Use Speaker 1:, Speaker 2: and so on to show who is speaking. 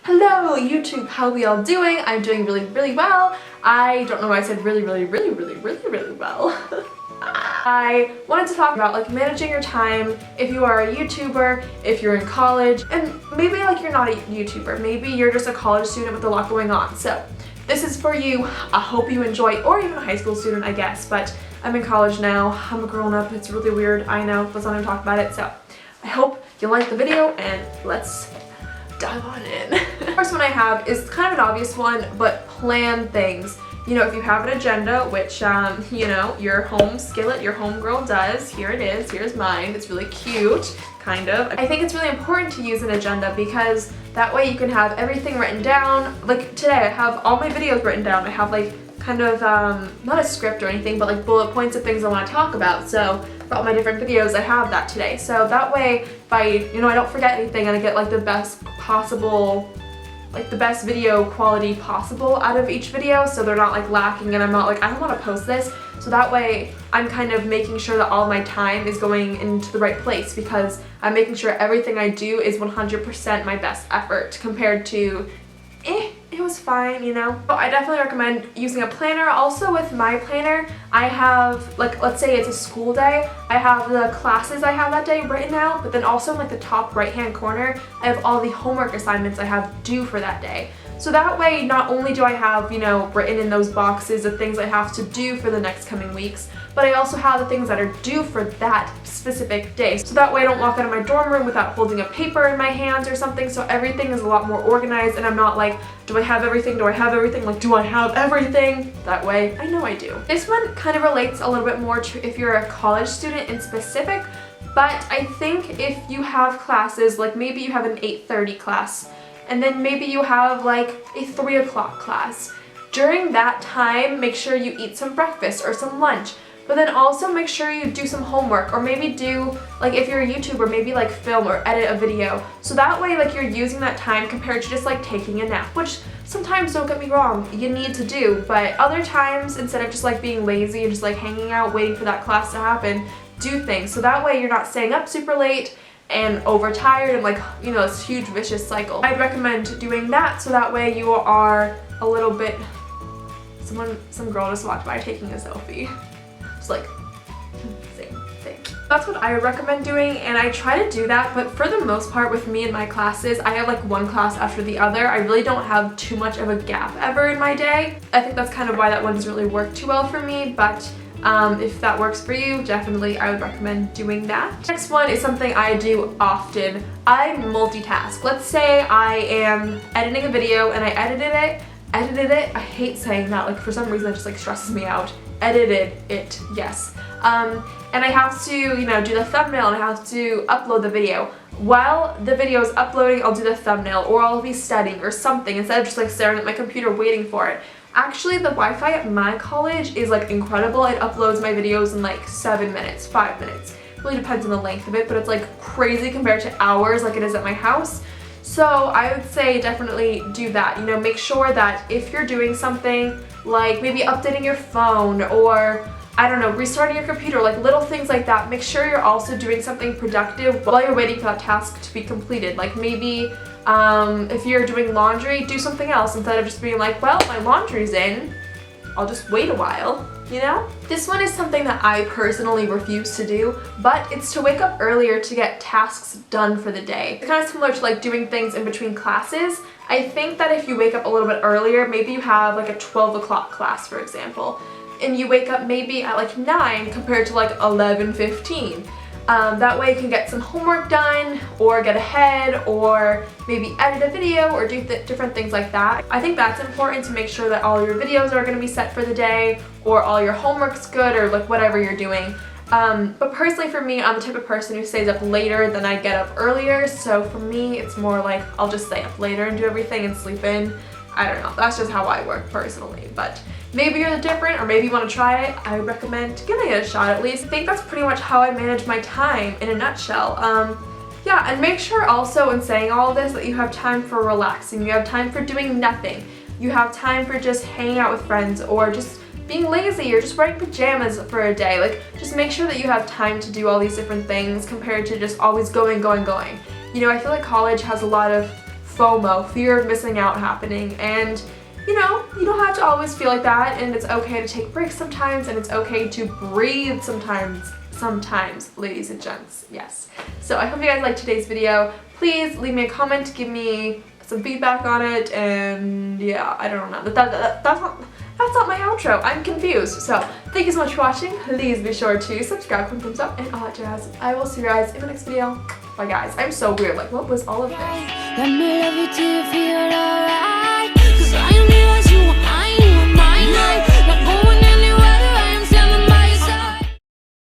Speaker 1: Hello YouTube, how are we all doing? I'm doing really well. I don't know why I said really well. I wanted to talk about like managing your time if you are a YouTuber, if you're in college, and maybe like you're not a YouTuber, maybe you're just a college student with a lot going on. So this is for you. I hope you enjoy, or even a high school student I guess, but I'm in college now. I'm a grown up. It's really weird, I know. Let's not even talk about it. So I hope you like the video and let's dive on in. The first one I have is kind of an obvious one, but plan things. You know, if you have an agenda, which, you know, your home skillet, your homegirl does. Here it is. Here's mine. It's really cute, kind of. I think it's really important to use an agenda because that way you can have everything written down. Like today, I have all my videos written down. I have like kind of, not a script or anything, but like bullet points of things I want to talk about. So for all my different videos, I have that today. So that way, if I don't forget anything and I get like the best possible, like the best video quality possible out of each video, so they're not like lacking and I'm not like, I don't want to post this. So that way I'm kind of making sure that all my time is going into the right place because I'm making sure everything I do is 100% my best effort compared to it was fine, you know. So I definitely recommend using a planner. Also with my planner, I have, like, let's say it's a school day, I have the classes I have that day written out, but then also in like the top right hand corner, I have all the homework assignments I have due for that day. So that way, not only do I have, you know, written in those boxes the things I have to do for the next coming weeks, but I also have the things that are due for that specific day. So that way I don't walk out of my dorm room without holding a paper in my hands or something, so everything is a lot more organized and I'm not like, do I have everything? Do I have everything? Like, do I have everything? That way, I know I do. This one kind of relates a little bit more to if you're a college student in specific, but I think if you have classes, like maybe you have an 8:30 class, and then maybe you have like a 3 o'clock class. During that time, make sure you eat some breakfast or some lunch, but then also make sure you do some homework, or maybe do, like if you're a YouTuber, maybe like film or edit a video. So that way like you're using that time compared to just like taking a nap, which sometimes, don't get me wrong, you need to do, but other times instead of just like being lazy and just like hanging out waiting for that class to happen, do things. So that way you're not staying up super late and overtired and like, you know, this huge vicious cycle. I'd recommend doing that so that way you are a little bit, some girl just walked by taking a selfie. Just like, same thing. That's what I would recommend doing, and I try to do that, but for the most part with me and my classes, I have like one class after the other. I really don't have too much of a gap ever in my day. I think that's kind of why that one doesn't really work too well for me, but if that works for you, definitely I would recommend doing that. Next one is something I do often. I multitask. Let's say I am editing a video and I edited it, I hate saying that, like for some reason it just like stresses me out. Edited it, yes. And I have to, you know, do the thumbnail and I have to upload the video. While the video is uploading, I'll do the thumbnail, or I'll be studying or something instead of just like staring at my computer waiting for it. Actually, the Wi-Fi at my college is like incredible. It uploads my videos in like 7 minutes, 5 minutes. It really depends on the length of it, but it's like crazy compared to hours like it is at my house. So I would say definitely do that. You know, make sure that if you're doing something like maybe updating your phone or, I don't know, restarting your computer, like little things like that, make sure you're also doing something productive while you're waiting for that task to be completed. Like maybe if you're doing laundry, do something else instead of just being like, well, my laundry's in, I'll just wait a while, you know? This one is something that I personally refuse to do, but it's to wake up earlier to get tasks done for the day. It's kind of similar to like doing things in between classes. I think that if you wake up a little bit earlier, maybe you have like a 12 o'clock class, for example, and you wake up maybe at like 9 compared to like 11:15. That way you can get some homework done or get ahead or maybe edit a video or do different things like that. I think that's important to make sure that all your videos are going to be set for the day or all your homework's good or like whatever you're doing. But personally for me, I'm the type of person who stays up later than I get up earlier, so for me it's more like I'll just stay up later and do everything and sleep in. I don't know, that's just how I work personally, but maybe you're different or maybe you want to try it. I would recommend giving it a shot at least. I think that's pretty much how I manage my time in a nutshell. Yeah, and make sure also in saying all of this that you have time for relaxing, you have time for doing nothing, you have time for just hanging out with friends or just being lazy or just wearing pajamas for a day. Like, just make sure that you have time to do all these different things compared to just always going. You know, I feel like college has a lot of FOMO, fear of missing out happening, and you know, you don't have to always feel like that, and it's okay to take breaks sometimes, and it's okay to breathe sometimes, ladies and gents, yes. So I hope you guys liked today's video. Please leave me a comment, give me some feedback on it, and yeah, I don't know, that's not my outro. I'm confused. So thank you so much for watching. Please be sure to subscribe, click thumbs up, and all that jazz. I will see you guys in the next video. Bye guys. I'm so weird. Like, what was all of this?
Speaker 2: Let me love you till you feel alright.